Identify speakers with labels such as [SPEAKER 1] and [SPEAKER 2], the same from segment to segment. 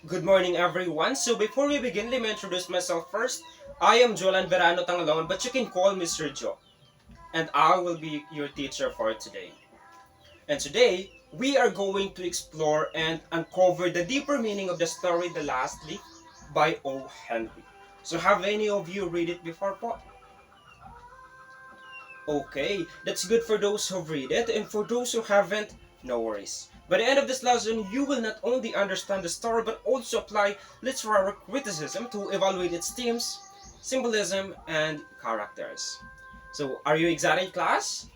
[SPEAKER 1] Good morning, everyone. So before we begin, let me introduce myself first. I am Jolan Verano Tangalon, but you can call me Sir Joe, and I will be your teacher for today. And today, we are going to explore and uncover the deeper meaning of the story The Last Leaf by O. Henry. So have any of you read it before po? Okay, that's good for those who read it, and for those who haven't, no worries. By the end of this lesson, you will not only understand the story but also apply literary criticism to evaluate its themes, symbolism, and characters. So, are you excited, class?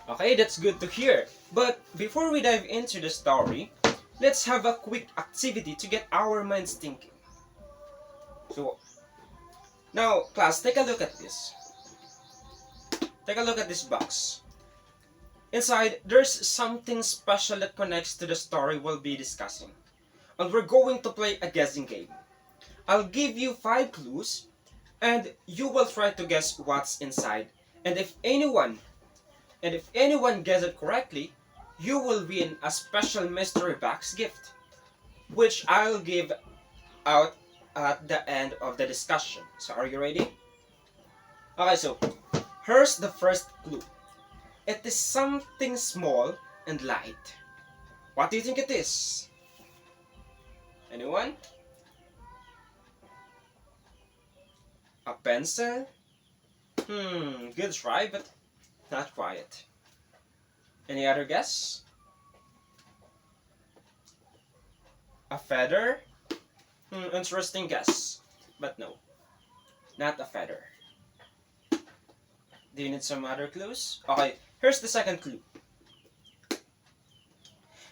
[SPEAKER 1] Okay, that's good to hear. But before we dive into the story, let's have a quick activity to get our minds thinking. So, now, class, take a look at this. Take a look at this box. Inside, there's something special that connects to the story we'll be discussing. And we're going to play a guessing game. I'll give you 5 clues, and you will try to guess what's inside. And if anyone guesses it correctly, you will win a special mystery box gift, which I'll give out at the end of the discussion. So are you ready? Okay, so here's the first clue. It is something small and light. What do you think it is? Anyone? A pencil? Good try, but not quite. Any other guess? A feather? Interesting guess, but no, not a feather. Do you need some other clues? Okay, here's the second clue.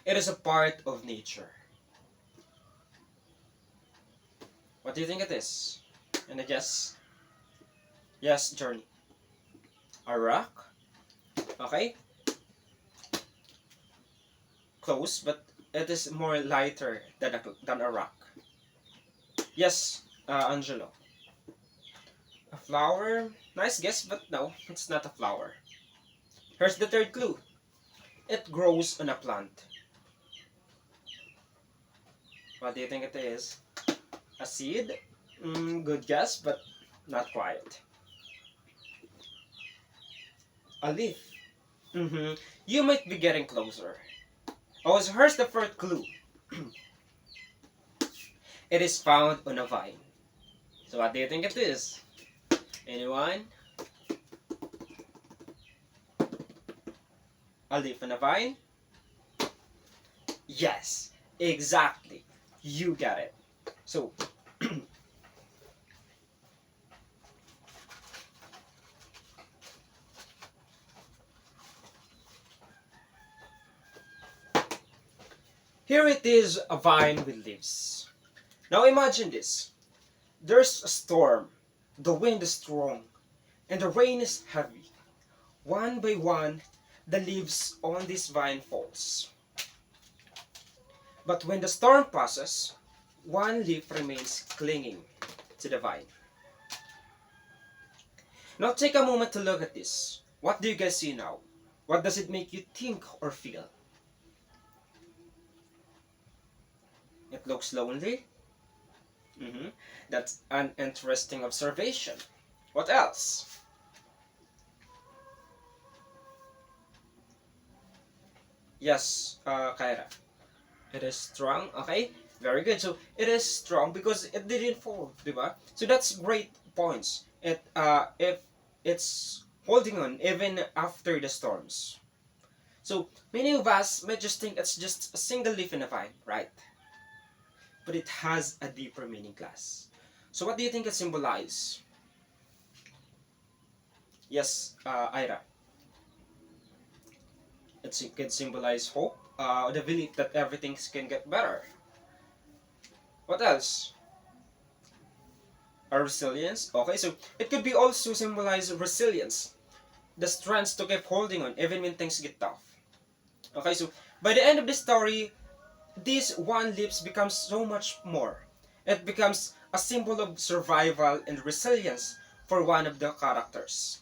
[SPEAKER 1] It is a part of nature. What do you think it is? And I guess, yes, Journey. A rock? Okay, close, but it is more lighter than a rock. Yes, Angelo. A flower? Nice guess, but no, it's not a flower. Here's the third clue. It grows on a plant. What do you think it is? A seed? Good guess, but not quite. A leaf? You might be getting closer. Oh, so here's the first clue. It is found on a vine. So what do you think it is? Anyone? A leaf on a vine? Yes, exactly. You got it. So, here it is, a vine with leaves. Now imagine this. There's a storm. The wind is strong, and the rain is heavy. One by one, the leaves on this vine falls. But when the storm passes, one leaf remains clinging to the vine. Now take a moment to look at this. What do you guys see now? What does it make you think or feel? It looks lonely. hmm That's an interesting observation. What else? Yes, Kyra. It is strong. Okay, very good. So it is strong because it didn't fall, diba? So that's great points. If it's holding on even after the storms. So many of us might just think it's just a single leaf in a vine, right? But it has a deeper meaning, class. So what do you think it symbolizes? Yes, Ira. It can symbolize hope, the belief that everything can get better. What else? A resilience. Okay, so it could be also symbolize resilience, the strength to keep holding on even when things get tough. Okay, so by the end of the story, this one lips becomes so much more. It becomes a symbol of survival and resilience for one of the characters.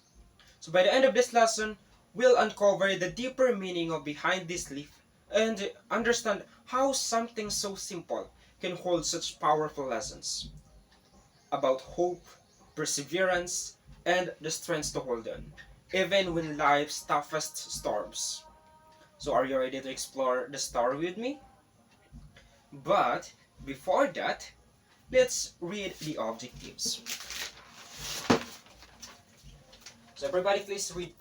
[SPEAKER 1] So by the end of this lesson, we'll uncover the deeper meaning of behind this leaf and understand how something so simple can hold such powerful lessons about hope, perseverance, and the strength to hold on, even when life's toughest storms. So, are you ready to explore the story with me? But before that, let's read the objectives. So, everybody, please read.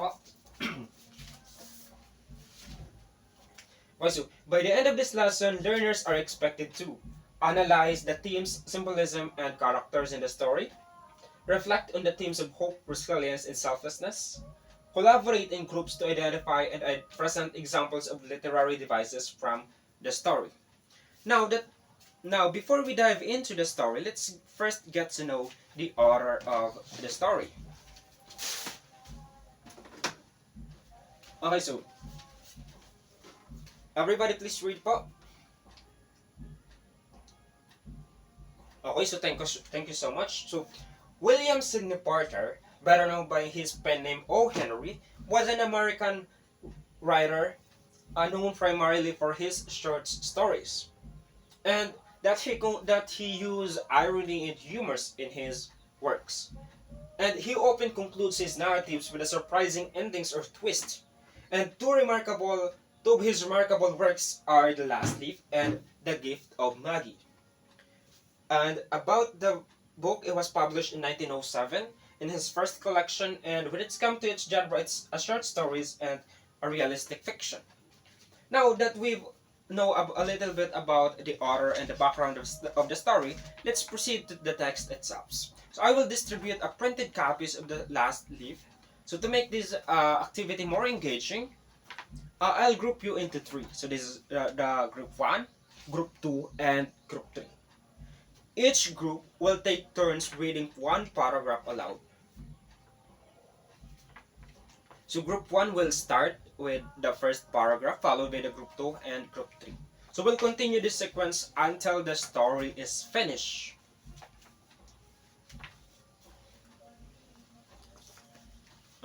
[SPEAKER 1] Also, by the end of this lesson, learners are expected to analyze the themes, symbolism, and characters in the story, reflect on the themes of hope, resilience, and selflessness, collaborate in groups to identify and present examples of literary devices from the story. Now that now before we dive into the story, let's first get to know the author of the story. Okay, so everybody please read po. Okay, so thank you so much. So William Sidney Porter, better known by his pen name O. Henry, was an American writer known primarily for his short stories, and that he used irony and humor in his works. And he often concludes his narratives with a surprising endings or twist. And two of his remarkable works are The Last Leaf and The Gift of Maggie. And about the book, it was published in 1907 in his first collection, and when it's come to its genre, it's a short stories and a realistic fiction. Now that we know a little bit about the author and the background of the story, let's proceed to the text itself. So I will distribute a printed copies of The Last Leaf. So to make this activity more engaging, I'll group you into three. So this is the group 1, group 2, and group 3. Each group will take turns reading one paragraph aloud. So group 1 will start with the first paragraph, followed by the group 2 and group 3. So we'll continue this sequence until the story is finished.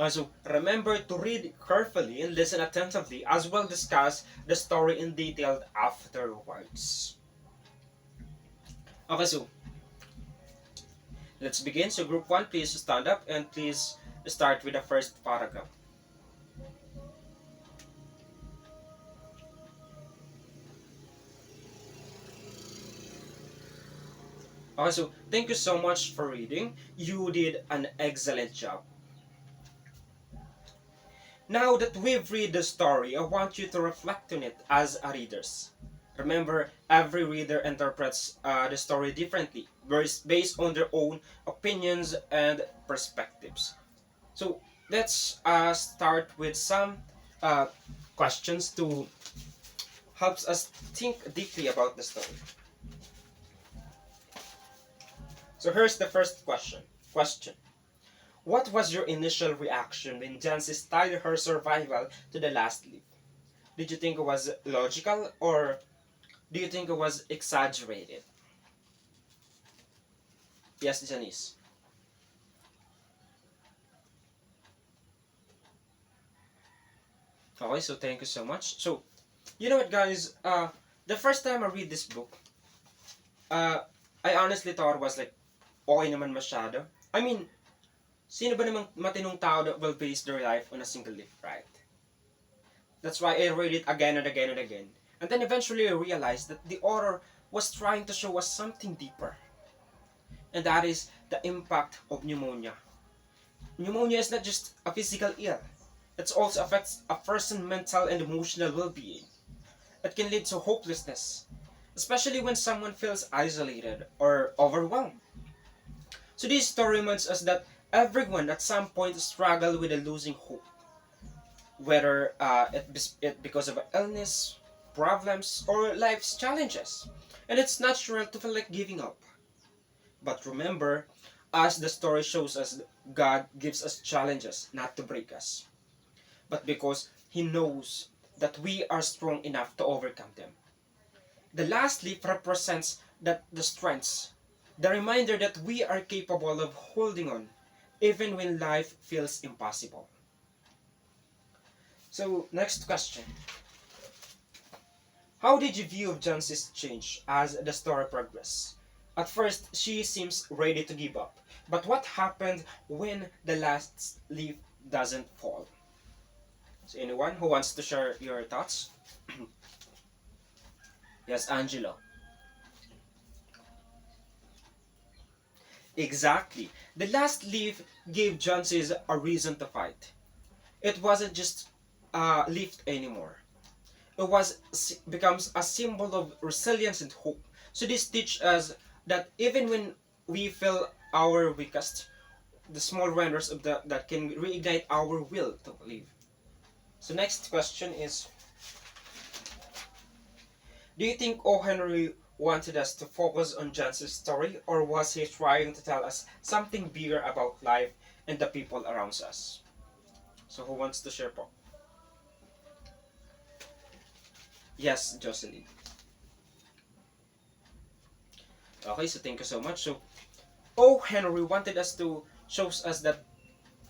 [SPEAKER 1] So remember to read carefully and listen attentively as we'll discuss the story in detail afterwards. Okay, so let's begin. So group 1, please stand up and please start with the first paragraph. Okay, so thank you so much for reading. You did an excellent job. Now that we've read the story, I want you to reflect on it as a readers. Remember, every reader interprets the story differently, based on their own opinions and perspectives. So let's start with some uh, questions to helps us think deeply about the story. So here's the first question. What was your initial reaction when Jancis tied her survival to the last leaf? Did you think it was logical or do you think it was exaggerated? Yes, Janice. Okay, so thank you so much. So, you know what guys, the first time I read this book, uh, I honestly thought it was like, okay naman masyado. I mean, sino ba namang matinong tao that will base their life on a single leaf, right? That's why I read it again and again and again. And then eventually I realized that the author was trying to show us something deeper. And that is the impact of pneumonia. Pneumonia is not just a physical ill. It also affects a person's mental and emotional well-being. It can lead to hopelessness, especially when someone feels isolated or overwhelmed. So this story reminds us that everyone at some point struggle with a losing hope, whether it because of illness, problems, or life's challenges. And it's natural to feel like giving up. But remember, as the story shows us, God gives us challenges not to break us, but because He knows that we are strong enough to overcome them. The last leaf represents the strengths, the reminder that we are capable of holding on even when life feels impossible. So, next question. How did you view Jancy's change as the story progressed? At first, she seems ready to give up. But what happened when the last leaf doesn't fall? So, anyone who wants to share your thoughts? Yes, Angelo. Exactly. The last leaf gave Jancis a reason to fight. It wasn't just a leaf anymore. It was becomes a symbol of resilience and hope. So this teaches us that even when we feel our weakest, the small renders of that can reignite our will to live. So next question is, do you think O. Henry wanted us to focus on Jansen's story, or was he trying to tell us something bigger about life and the people around us? So who wants to share po? Yes, Jocelyn. Okay, so thank you so much. So O. Henry wanted us to shows us that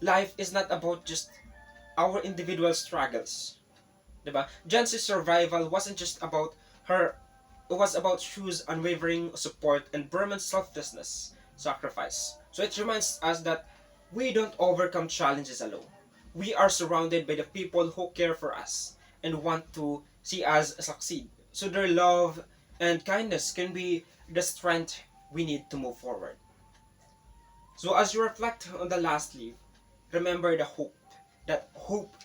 [SPEAKER 1] life is not about just our individual struggles. Diba? Jancy's survival wasn't just about her, it was about Shu's unwavering support and Berman's selflessness, sacrifice. So it reminds us that we don't overcome challenges alone. We are surrounded by the people who care for us and want to see us succeed. So their love and kindness can be the strength we need to move forward. So as you reflect on the last leaf, remember the hope. That hope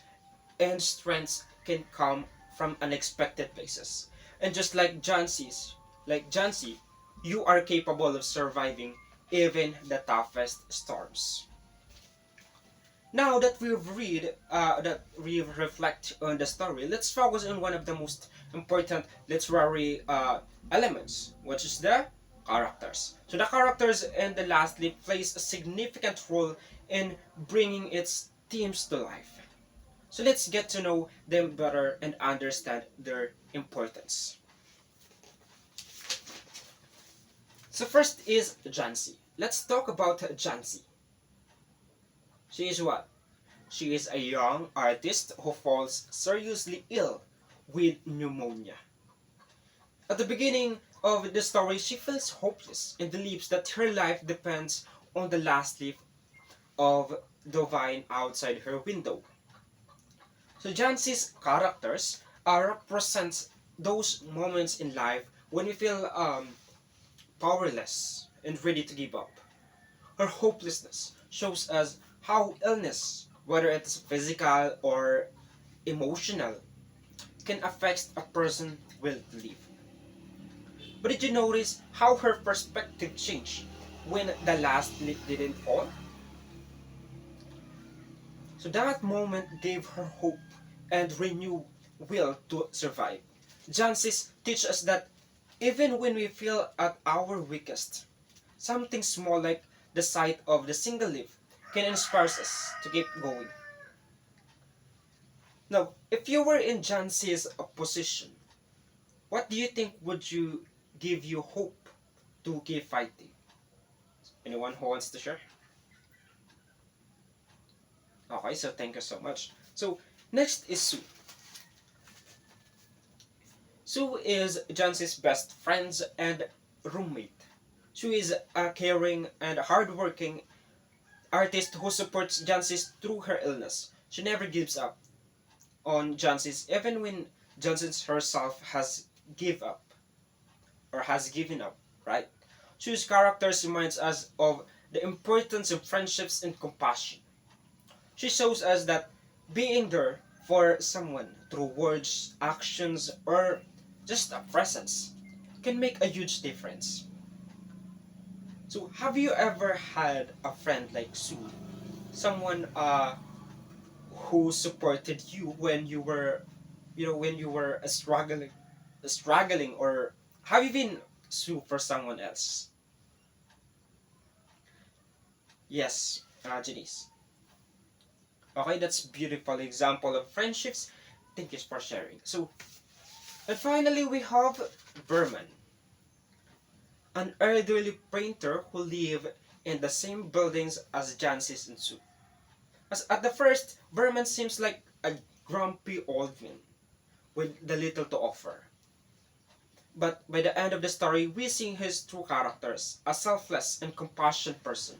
[SPEAKER 1] and strength can come from unexpected places. And just like Jancy, you are capable of surviving even the toughest storms. Now that we've reflect on the story, let's focus on one of the most important literary elements, which is the characters. So the characters and the last leaf plays a significant role in bringing its themes to life. So let's get to know them better and understand their importance. So first is Jancy. Let's talk about Jancy. She is what? She is a young artist who falls seriously ill with pneumonia. At the beginning of the story, she feels hopeless and believes that her life depends on the last leaf of the vine outside her window. So Jancy's characters represents those moments in life when we feel powerless and ready to give up. Her hopelessness shows us how illness, whether it's physical or emotional, can affect a person's will to live. But did you notice how her perspective changed when the last leaf didn't fall? So that moment gave her hope and renewed will to survive. Jancis teach us that even when we feel at our weakest, something small like the sight of the single leaf can inspire us to keep going. Now, if you were in Jancis' position, what do you think would you give you hope to keep fighting? Anyone who wants to share? Okay, so thank you so much. So next is Sue. Sue is Jancy's best friend and roommate. Sue is a caring and hardworking artist who supports Jancis through her illness. She never gives up on Jancis even when Jancis herself has give up or has given up, right? Sue's characters reminds us of the importance of friendships and compassion. She shows us that being there for someone through words, actions, or just a presence can make a huge difference. So, have you ever had a friend like Sue? Someone who supported you when you were, when you were struggling, or have you been Sue for someone else? Yes, Janice. Okay, that's beautiful example of friendships. Thank you for sharing. So, and finally we have Berman, an elderly painter who lived in the same buildings as Jancis and Sue. As at the first, Berman seems like a grumpy old man with the little to offer. But by the end of the story, we see his true characters, a selfless and compassionate person.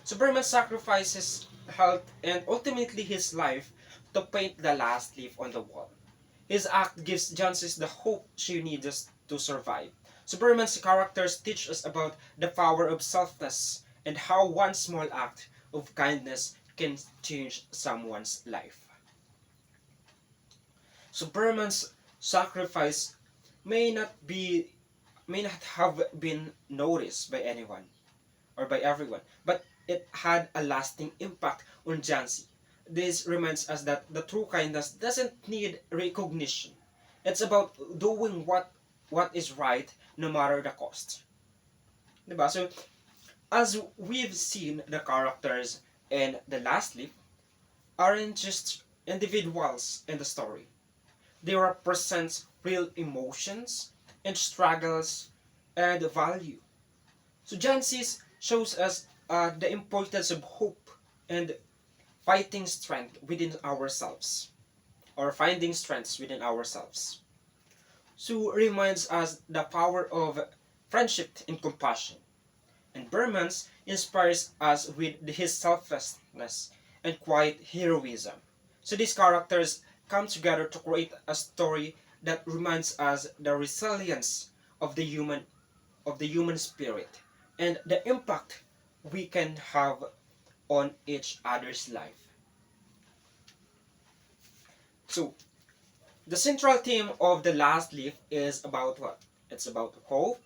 [SPEAKER 1] Superman sacrificed his health and ultimately his life to paint the last leaf on the wall. His act gives Genesis the hope she needs to survive. Superman's characters teach us about the power of selflessness and how one small act of kindness can change someone's life. Superman's sacrifice may not be may not have been noticed by anyone or by everyone, but it had a lasting impact on Jansi. This reminds us that the true kindness doesn't need recognition. It's about doing what is right no matter the cost. Diba? So, as we've seen, the characters in The Last Leaf aren't just individuals in the story. They represent real emotions and struggles and value. So Genesis shows us the importance of hope and fighting strength within ourselves, or finding strengths within ourselves. So reminds us the power of friendship and compassion. And Bermans inspires us with his selflessness and quiet heroism. So these characters come together to create a story that reminds us the resilience of the human spirit and the impact we can have on each other's life. So the central theme of The Last Leaf is about what? It's about hope,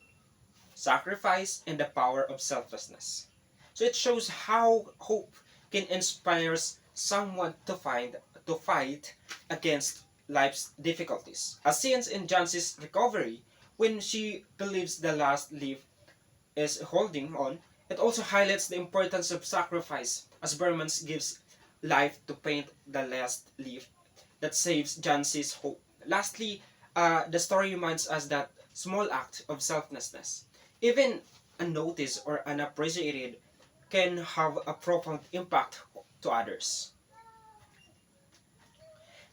[SPEAKER 1] sacrifice, and the power of selflessness. So it shows how hope can inspire someone to fight against life's difficulties. As seen in Jancy's recovery, when she believes the last leaf is holding on, it also highlights the importance of sacrifice as Berman gives life to paint the last leaf that saves Jancy's hope. Lastly, the story reminds us that small act of selflessness, even unnoticed or unappreciated, can have a profound impact to others.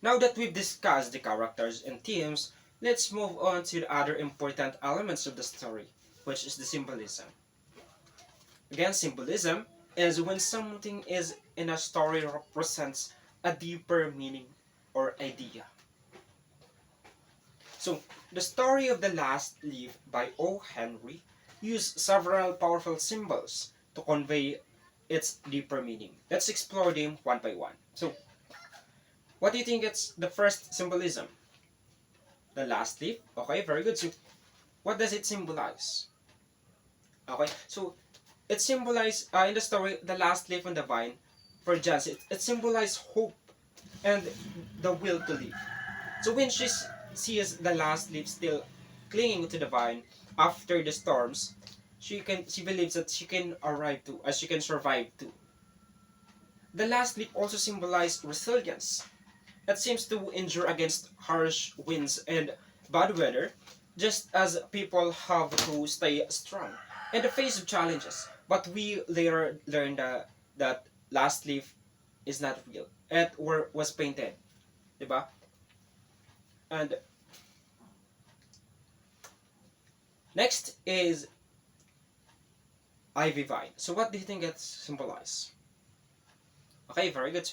[SPEAKER 1] Now that we've discussed the characters and themes, let's move on to the other important elements of the story, which is the symbolism. Again, symbolism is when something is in a story represents a deeper meaning or idea. So, the story of The Last Leaf by O. Henry used several powerful symbols to convey its deeper meaning. Let's explore them one by one. So, what do you think it's the first symbolism? The last leaf? Okay, very good. So, what does it symbolize? Okay, so it symbolizes in the story the last leaf on the vine for Jans. It symbolizes hope and the will to live. So when she sees the last leaf still clinging to the vine after the storms, she believes that she can arrive to, as she can survive too. The last leaf also symbolizes resilience. It seems to endure against harsh winds and bad weather, just as people have to stay strong in the face of challenges. But we later learned that last leaf is not real. It was painted, diba? And next is ivy vine. So what do you think it symbolizes? Okay, very good.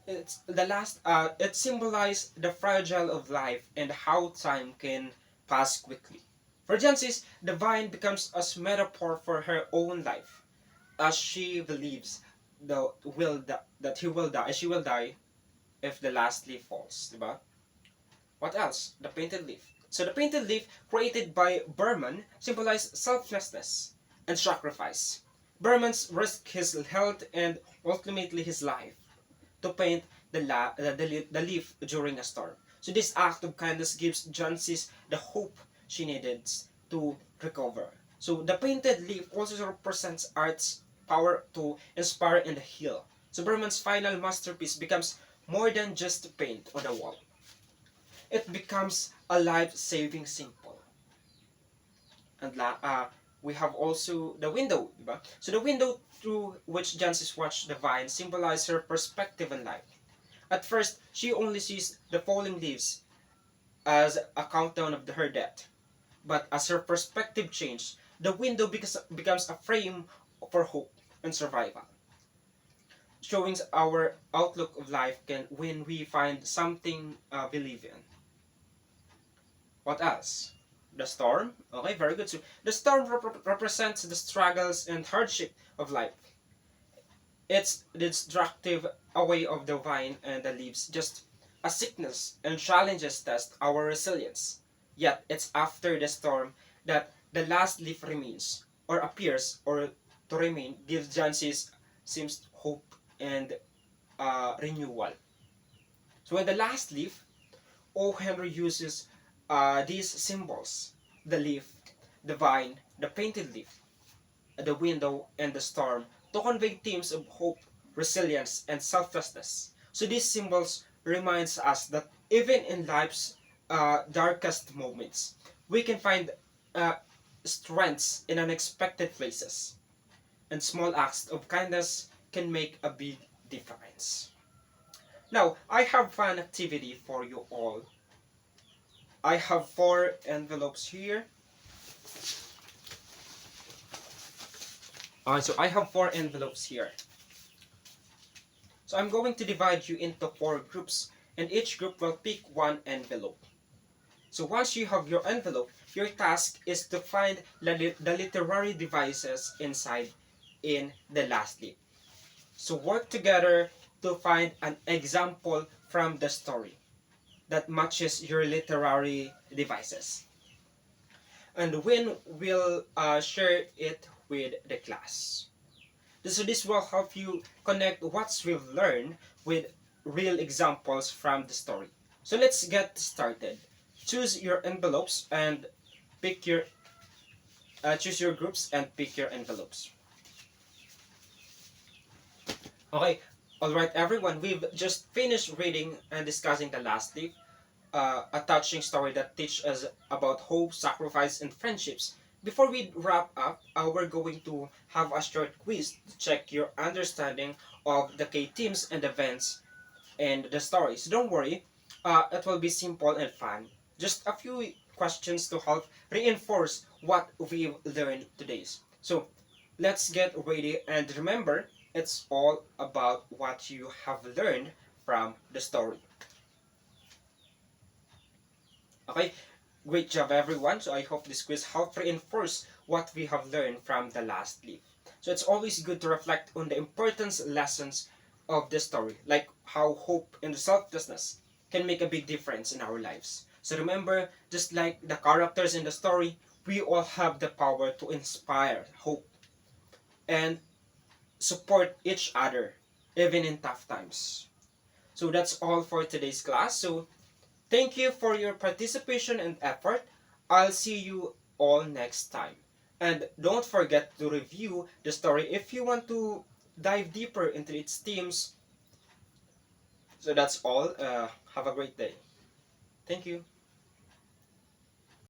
[SPEAKER 1] It's the last. It symbolizes the fragile of life and how time can pass quickly. For Genesis, the vine becomes a metaphor for her own life, as she believes that he will die. She will die if the last leaf falls. Diba? What else? The painted leaf. So the painted leaf, created by Berman, symbolizes selflessness and sacrifice. Berman's risked his health and ultimately his life to paint the leaf during a storm. So this act of kindness gives Jancis the hope she needed to recover. So the painted leaf also represents art's power to inspire and heal. So Berman's final masterpiece becomes more than just paint on the wall. It becomes a life-saving symbol. And we have also the window, diba? So the window through which Jancis watched the vine symbolizes her perspective in life. At first, she only sees the falling leaves as a countdown of her death. But as her perspective changes, the window becomes a frame for hope and survival, showing our outlook of life can when we find something believe in. What else? The storm. Okay, very good. So the storm represents the struggles and hardship of life. It's the destructive away of the vine and the leaves, just a sickness and challenges test our resilience. Yet it's after the storm that the last leaf remains, or appears, or to remain, gives chances, seems hope and renewal. So in the last leaf, O. Henry uses these symbols: the leaf, the vine, the painted leaf, the window, and the storm to convey themes of hope, resilience, and selflessness. So these symbols reminds us that even in life's darkest moments, we can find uh, strengths in unexpected places, and small acts of kindness can make a big difference. Now, I have fun activity for you all. I have four envelopes here. So I have four envelopes here. So I'm going to divide you into four groups, and each group will pick one envelope. So once you have your envelope, your task is to find the literary devices inside in the last leaf. So work together to find an example from the story that matches your literary devices. And when we'll share it with the class. So this will help you connect what we've learned with real examples from the story. So let's get started. Choose your envelopes and pick your choose your groups and pick your envelopes. Okay, all right, everyone. We've just finished reading and discussing the last leaf, a touching story that teaches us about hope, sacrifice, and friendships. Before we wrap up, we're going to have a short quiz to check your understanding of the key themes and events and the stories. Don't worry, it will be simple and fun. Just a few questions to help reinforce what we've learned today. So let's get ready, and remember, it's all about what you have learned from the story. Okay, great job everyone. So I hope this quiz helped reinforce what we have learned from the last leaf. So it's always good to reflect on the importance lessons of the story, like how hope and selflessness can make a big difference in our lives. So remember, just like the characters in the story, we all have the power to inspire hope and support each other even in tough times. So that's all for today's class. So thank you for your participation and effort. I'll see you all next time. And don't forget to review the story if you want to dive deeper into its themes. So that's all. Have a great day. Thank you.